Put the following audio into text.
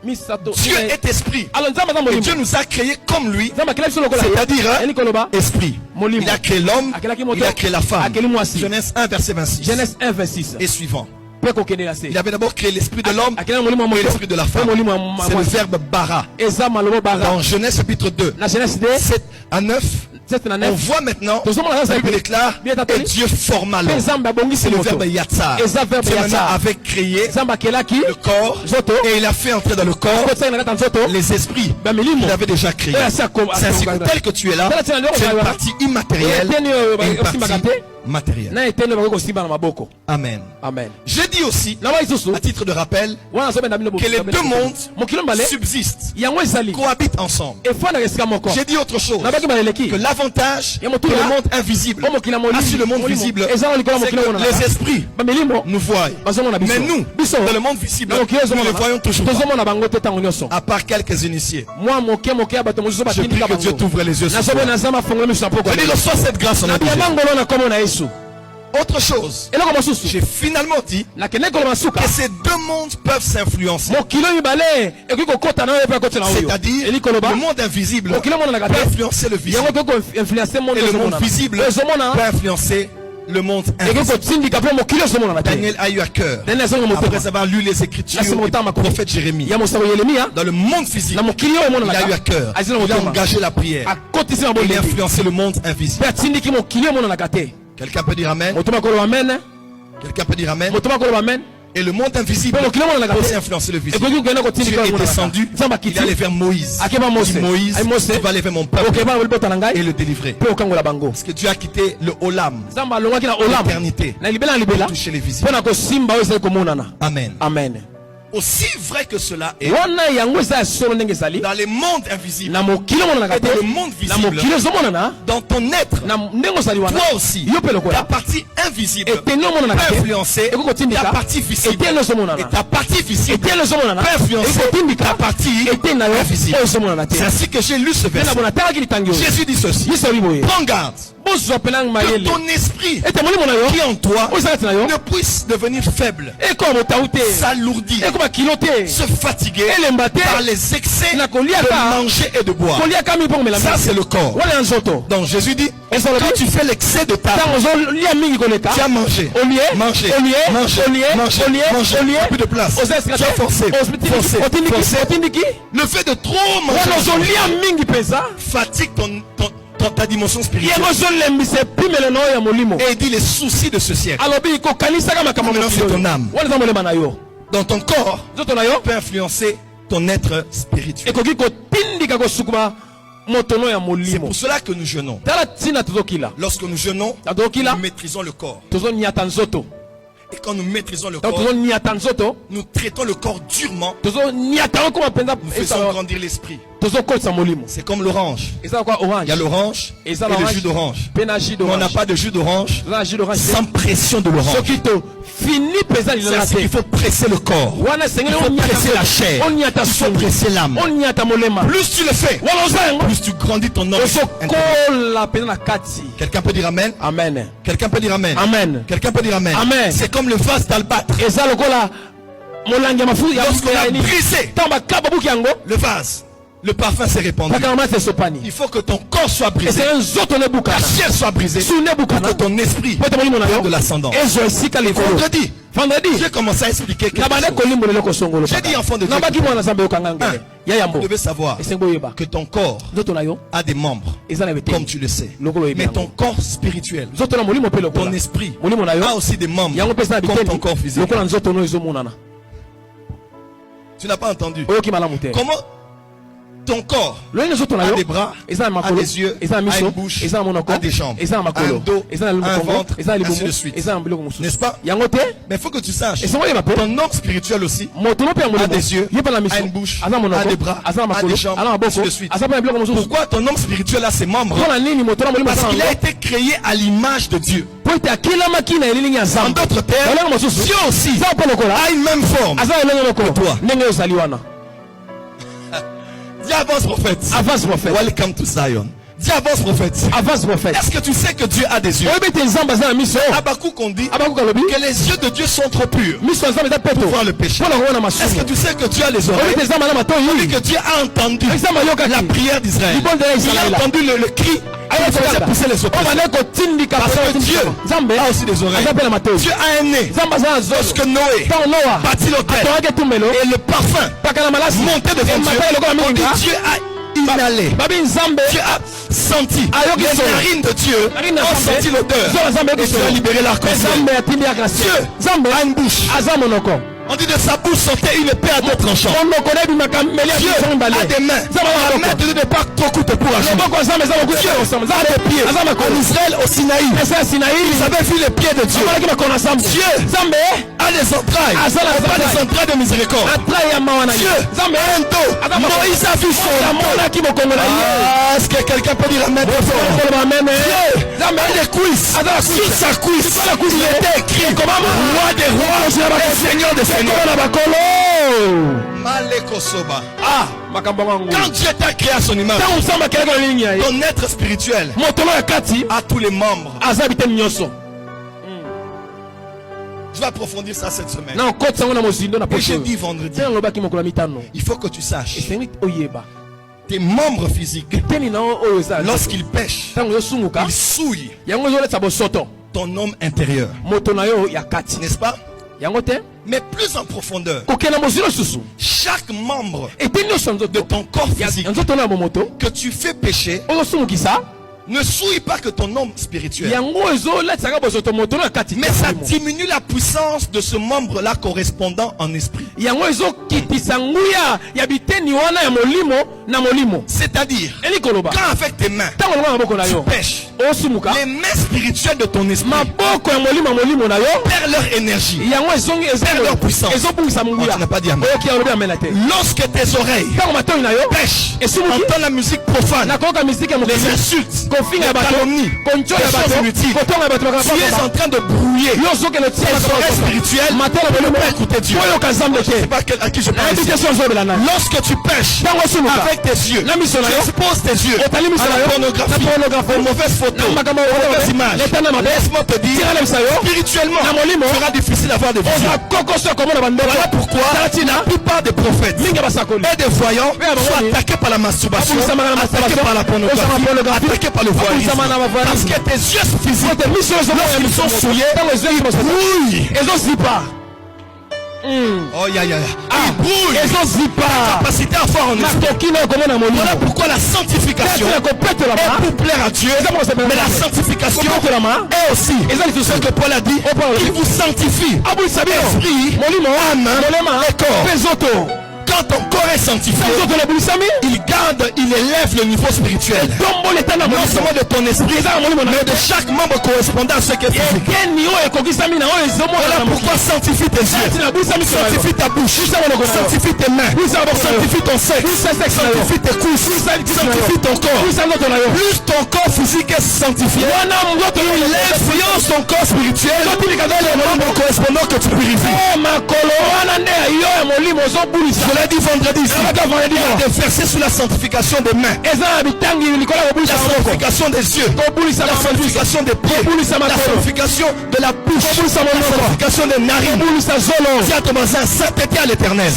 Dieu est esprit. Et Dieu nous a créés comme lui. C'est-à-dire esprit. Il a créé l'homme, il a créé la femme. Genèse 1, verset 26. Genèse 1, verset 6. Et suivant. Il avait d'abord créé l'esprit de l'homme et l'esprit de la femme. C'est le verbe bara. Dans Genèse chapitre 2, 7 à 9, on voit maintenant, la Bible déclare, et Dieu forma l'homme. C'est le verbe yatsar. Dieu maintenant avait créé le corps et il a fait entrer dans le corps les esprits qu'il avait déjà créés. C'est ainsi que tel que tu es là, tu as une partie immatérielle et une partie matérielle. Amen. Amen. J'ai dit aussi, à titre de rappel, que les deux mondes subsistent, cohabitent ensemble. J'ai dit autre chose, que l'avantage que le monde invisible a sur le monde visible, c'est que les esprits nous voient. Mais nous, dans le monde visible, nous les voyons toujours pas. À part quelques initiés. Je prie que Dieu t'ouvre les yeux. Je dis, reçois cette grâce en Jésus. Autre chose, j'ai finalement dit que ces deux mondes peuvent s'influencer. C'est-à-dire, le monde invisible peut influencer le visible. Et le monde visible peut influencer le monde invisible. Daniel a eu à cœur, après avoir lu les Écritures du prophète Jérémie, dans le monde physique, il a eu à cœur, il a engagé la prière, il a influencé le monde invisible. Quelqu'un peut dire Amen. Quelqu'un peut dire Amen. Et le monde invisible peut aussi influencer le visible. Dieu est descendu, il est allé vers Moïse. Il dit, Moïse, tu vas aller vers mon peuple et le délivrer. Parce que Dieu a quitté le Olam, l'éternité, pour toucher les visibles. Amen. Amen. Aussi vrai que cela est, dans les mondes invisibles et dans le monde visible, dans ton être, toi aussi, ta partie invisible peut influencer ta partie visible. Et ta partie visible peut influencer ta partie invisible. C'est ainsi que j'ai lu ce verset. Jésus dit ceci: prends garde que ton esprit qui est en toi ne puisse devenir faible, s'alourdir, se fatiguer par les excès de manger et de boire. Ça c'est le corps. Donc Jésus dit, quand tu fais l'excès de table, tu as mangé, manger, plus de place, tu as forcé. Le fait de trop manger fatigue ta dimension spirituelle. Et il dit les soucis de ce siècle. Maintenant c'est ton âme. Dans ton corps peut influencer ton être spirituel. C'est pour cela que nous jeûnons. Lorsque nous jeûnons, nous maîtrisons le corps. Et quand nous maîtrisons le corps, nous traitons le corps durement. Nous faisons grandir l'esprit. C'est comme l'orange. Il y a l'orange et le jus d'orange. On n'a pas de jus d'orange sans pression de l'orange. Il faut presser le corps. Il faut presser la chair. Il faut presser l'âme. Plus tu le fais, plus tu grandis ton homme. Quelqu'un peut dire Amen. Quelqu'un peut dire Amen. Quelqu'un peut dire Amen. C'est comme le vase d'albâtre. Lorsqu'on a brisé le vase, le parfum s'est répandu. Il faut que ton corps soit brisé, ta chair soit brisée, pour que ton esprit prenne de l'ascendance. Vendredi, j'ai commencé à expliquer quelque chose. J'ai dit, enfant de Dieu, tu devais savoir que ton corps a des membres, comme tu le sais. Mais ton corps spirituel, ton esprit, a aussi des membres, comme ton corps physique. Tu n'as pas entendu? Comment ton corps a des bras, a des yeux, a une bouche, a des jambes, a un dos, un ventre, ainsi de suite. N'est-ce pas? Mais il faut que tu saches, ton homme spirituel aussi a des yeux, a une bouche, a des bras, a des jambes, ainsi de suite. Pourquoi ton homme spirituel a ses membres? Parce qu'il a été créé à l'image de Dieu. En d'autres termes, Dieu aussi a une même forme que toi. Dis avance prophète. Welcome to Zion. Dis avance prophète. Avance prophète. Est-ce que tu sais que Dieu a des yeux? Habakkuk on dit que les yeux de Dieu sont trop purs pour voir le péché. Est-ce que tu sais que Dieu a les oreilles? On dit que Dieu a entendu la prière d'Israël. Il a entendu le cri. Il faisait pousser les oppresseurs. Parce que Dieu a aussi des oreilles. Dieu a un nez. Lorsque Noé bâtit l'autel et le parfum montait devant Dieu, on dit Dieu a inhalé. Dieu a senti. Les narines de Dieu ont senti l'odeur. Et Dieu a libéré l'arc-en-ciel. Dieu a une bouche. On dit de sa bouche sortait une épée à deux tranchants. Dieu a des mains. La main de Dieu n'est pas trop courte pour agir. Dieu a des pieds. En Israël, au Sinaï, ils avaient vu les pieds de Dieu. Dieu a des entrailles. Pas des entrailles de miséricorde. Dieu a un dos. Moïse a vu son dos. Est-ce que quelqu'un peut dire amen? Dieu a des cuisses. Sur sa cuisse, il était écrit roi des rois et seigneur des seigneurs. Quand Dieu t'a créé à son image, ton être spirituel a tous les membres. Je vais approfondir ça cette semaine. Et j'ai dit vendredi, il faut que tu saches tes membres physiques, lorsqu'ils pêchent, ils souillent ton homme intérieur. N'est-ce pas? Mais plus en profondeur, chaque membre de ton corps physique que tu fais pécher ne souille pas que ton homme spirituel, mais ça diminue la puissance de ce membre-là correspondant en esprit. C'est-à-dire, quand avec tes mains tu pêches, les mains spirituelles de ton esprit perdent leur énergie, perdent leur puissance. Tu n'as pas dit amen. Lorsque tes oreilles pêchent, entendent la musique profane, les insultes, les calomnies, les choses inutiles, tu es en train de brouiller tes oreilles spirituelles pour ne pas écouter Dieu. Je ne sais pas à qui je parle ici. Lorsque tu pêches avec tes yeux, tu exposes tes yeux à la pornographie, aux mauvaises photos, aux mauvaises images. Laisse-moi te dire, spirituellement, il sera difficile d'avoir des visions. Voilà pourquoi la plupart des prophètes et des voyants sont attaqués par la masturbation, attaqués par la pornographie, attaqués par le voyeurisme. Parce que tes yeux physiques, lorsqu'ils sont souillés, ils brouillent. Oh ya ya, ils brouillent ta capacité à voir en esprit. Voilà pourquoi la sanctification est pour plaire à Dieu, mais la sanctification est aussi ce que Paul a dit, il vous sanctifie esprit, âme et corps. Quand ton corps est sanctifié, il élève le niveau spirituel. Non seulement de ton esprit, mais de chaque membre correspondant à ce qui est physique. Voilà pourquoi sanctifie tes yeux, sanctifie ta bouche, sanctifie tes mains, sanctifie ton sexe, sanctifie tes cuisses, sanctifie ton corps. Plus ton corps physique est sanctifié, il influence ton corps spirituel dans les membres correspondants que tu purifies. Je l'ai dit vendredi ici. Il y a des versets sur la sanctification des mains, la sanctification des yeux, la sanctification des pieds, la sanctification de la bouche, la sanctification des narines. Dis à ton voisin, sainteté à l'éternel.